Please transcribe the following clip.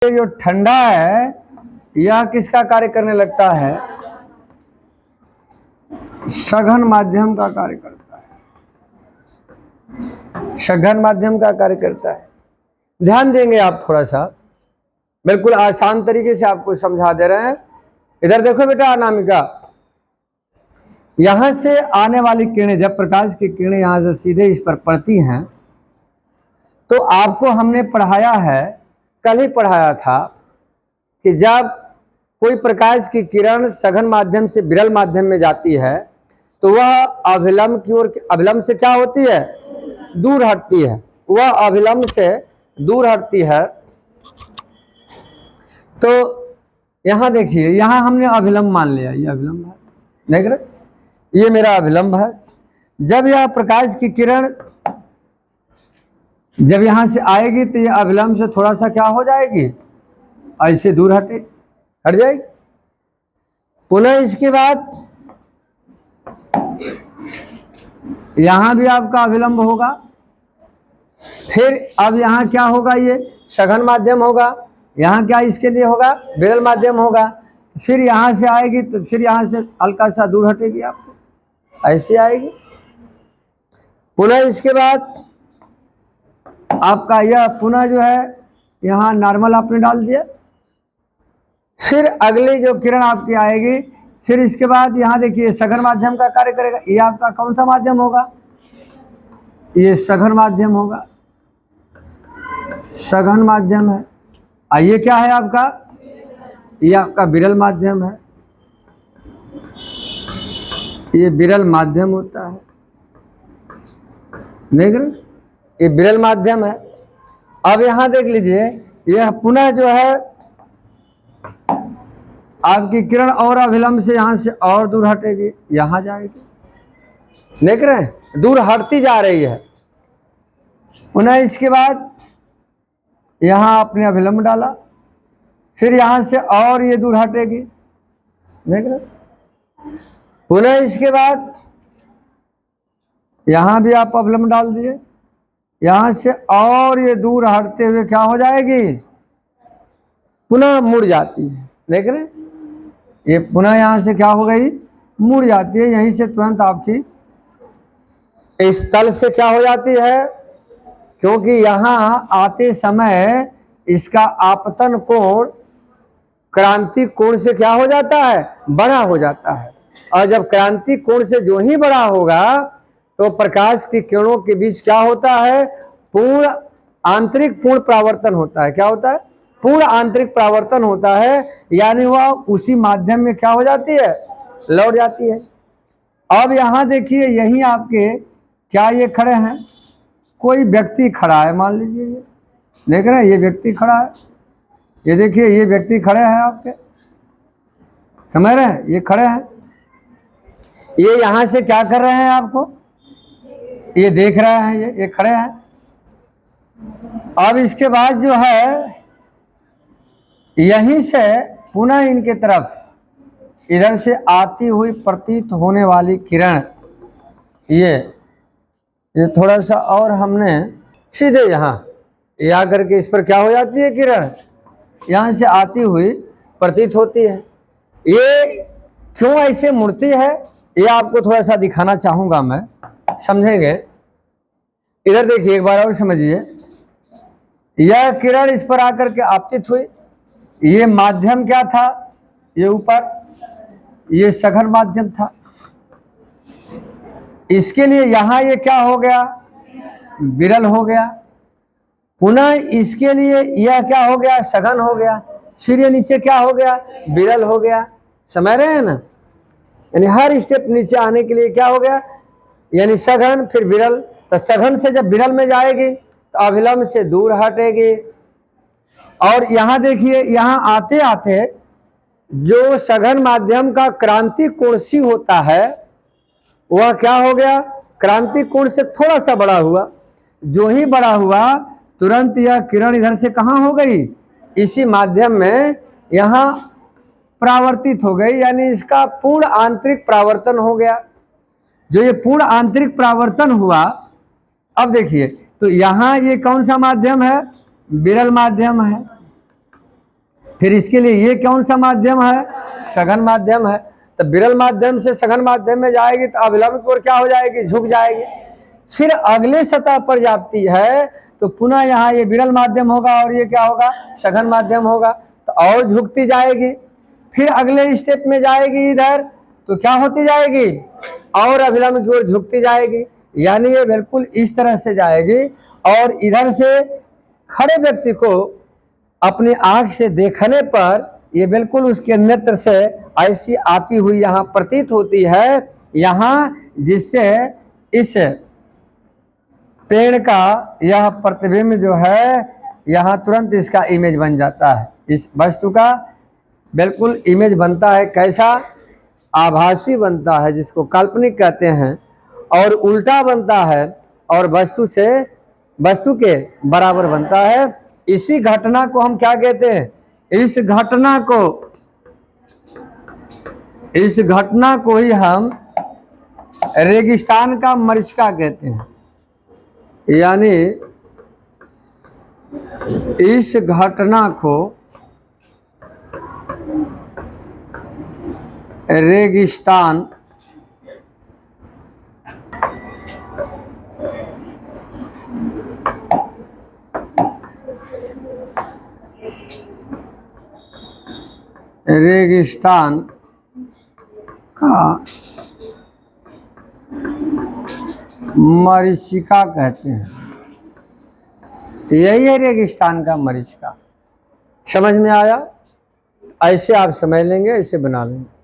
ये जो ठंडा है यह किसका कार्य करने लगता है? सघन माध्यम का कार्य करता है, सघन माध्यम का कार्य करता है। ध्यान देंगे आप थोड़ा सा, बिल्कुल आसान तरीके से आपको समझा दे रहे हैं। इधर देखो बेटा अनामिका, यहां से आने वाली किरणें, जब प्रकाश की किरणें यहां से सीधे इस पर पड़ती हैं तो आपको हमने पढ़ाया है, कल ही पढ़ाया था कि जब कोई प्रकाश की किरण सघन माध्यम से विरल माध्यम में जाती है तो वह अभिलंब की ओर, अभिलंब से क्या होती है? दूर हटती है। वह अभिलंब से दूर हटती है। तो यहां देखिए, यहां हमने अभिलंब मान लिया, ये अभिलंब है, देख रहे, ये मेरा अभिलंब है। जब यह प्रकाश की किरण जब यहां से आएगी तो ये अभिलंब से थोड़ा सा क्या हो जाएगी? ऐसे दूर हट जाएगी। पुनः इसके बाद यहां भी आपका अभिलंब होगा। फिर अब यहां क्या होगा? ये सघन माध्यम होगा। यहां क्या इसके लिए होगा? विरल माध्यम होगा। फिर यहां से आएगी तो फिर यहां से हल्का सा दूर हटेगी, आपको ऐसे आएगी। पुनः इसके बाद आपका यह पुनः जो है यहां नॉर्मल आपने डाल दिया। फिर अगली जो किरण आपकी आएगी, फिर इसके बाद यहां देखिए सघन माध्यम का कार्य करेगा। ये आपका कौन सा माध्यम होगा? ये सघन माध्यम होगा, सघन माध्यम है। ये क्या है आपका? ये आपका विरल माध्यम है, ये विरल माध्यम होता है, देख रहे, ये विरल माध्यम है। अब यहां देख लीजिए, यह पुनः जो है आपकी किरण और अभिलंब से यहां से और दूर हटेगी, यहां जाएगी, देख रहे हैं, दूर हटती जा रही है। पुनः इसके बाद यहां आपने अभिलंब डाला, फिर यहां से और ये दूर हटेगी, देख रहे। पुनः इसके बाद यहां भी आप अभिलंब डाल दिए, यहां से और ये दूर हटते हुए क्या हो जाएगी? पुनः मुड़ जाती है, देख रहे, ये पुनः यहां से क्या हो गई? मुड़ जाती है। यहीं से तुरंत आपकी इस तल से क्या हो जाती है? क्योंकि यहां आते समय इसका आपतन कोण क्रांति कोण से क्या हो जाता है? बड़ा हो जाता है। और जब क्रांति कोण से जो ही बड़ा होगा तो प्रकाश की किरणों के बीच क्या होता है? पूर्ण आंतरिक पूर्ण परावर्तन होता है। क्या होता है? पूर्ण आंतरिक परावर्तन होता है, यानी वह उसी माध्यम में क्या हो जाती है? लौट जाती है। अब यहां देखिए, यही आपके क्या ये खड़े हैं? कोई व्यक्ति खड़ा है, मान लीजिए, ये देख रहे हैं, ये व्यक्ति खड़ा है, ये देखिए, ये व्यक्ति खड़े हैं, आपके समझ रहे हैं, ये खड़े हैं। ये यहां से क्या कर रहे हैं? आपको ये देख रहे हैं, ये खड़े हैं। अब इसके बाद जो है यहीं से पुनः इनके तरफ इधर से आती हुई प्रतीत होने वाली किरण, ये थोड़ा सा और हमने सीधे यहाँ ये आकर के इस पर क्या हो जाती है? किरण यहाँ से आती हुई प्रतीत होती है। ये क्यों ऐसे मुड़ती है, ये आपको थोड़ा सा दिखाना चाहूंगा मैं, समझेंगे। इधर देखिए, एक बार और समझिए। यह किरण इस पर आकर के आपतित हुई, ये माध्यम क्या था? ये ऊपर ये सघन माध्यम था। इसके लिए यहां ये क्या हो गया? विरल हो गया। पुनः इसके लिए यह क्या हो गया? सघन हो गया। फिर ये नीचे क्या हो गया? विरल हो गया। समझ रहे हैं ना? यानी हर स्टेप नीचे आने के लिए क्या हो गया? यानी सघन फिर विरल। तो सघन से जब विरल में जाएगी तो अभिलंब से दूर हटेगी। और यहां देखिए, यहां आते आते जो सघन माध्यम का क्रांति कोण सी होता है वह क्या हो गया? क्रांति कोण से थोड़ा सा बड़ा हुआ। जो ही बड़ा हुआ तुरंत यह किरण इधर से कहां हो गई? इसी माध्यम में यहां परावर्तित हो गई, यानी इसका पूर्ण आंतरिक परावर्तन हो गया। जो ये पूर्ण आंतरिक परावर्तन हुआ, अब देखिए, तो यहां ये कौन सा माध्यम है? विरल माध्यम है। फिर इसके लिए ये कौन सा माध्यम है? सघन माध्यम है। तो विरल माध्यम से सघन माध्यम में जाएगी तो अभिलंब की ओर क्या हो जाएगी? झुक जाएगी। फिर अगले सतह पर जाती है तो पुनः यहाँ ये विरल माध्यम होगा और ये क्या होगा? सघन माध्यम होगा, तो और झुकती जाएगी। फिर अगले स्टेप में जाएगी इधर तो क्या होती जाएगी? और अभिलंब की ओर झुकती जाएगी। यानी ये बिल्कुल इस तरह से जाएगी और इधर से खड़े व्यक्ति को अपनी आंख से देखने पर ये बिल्कुल उसके नेत्र से ऐसी आती हुई यहाँ प्रतीत होती है यहाँ, जिससे इस पेड़ का यह प्रतिबिंब जो है यहाँ तुरंत इसका इमेज बन जाता है। इस वस्तु का बिल्कुल इमेज बनता है। कैसा? आभासी बनता है, जिसको काल्पनिक कहते हैं, और उल्टा बनता है और वस्तु के बराबर बनता है। इसी घटना को हम क्या कहते हैं? इस घटना को ही हम रेगिस्तान का मरीचिका कहते हैं। यानी इस घटना को रेगिस्तान का मरीचिका कहते हैं। यही है रेगिस्तान का मरीचिका। समझ में आया? ऐसे आप समझ लेंगे, ऐसे बना लेंगे।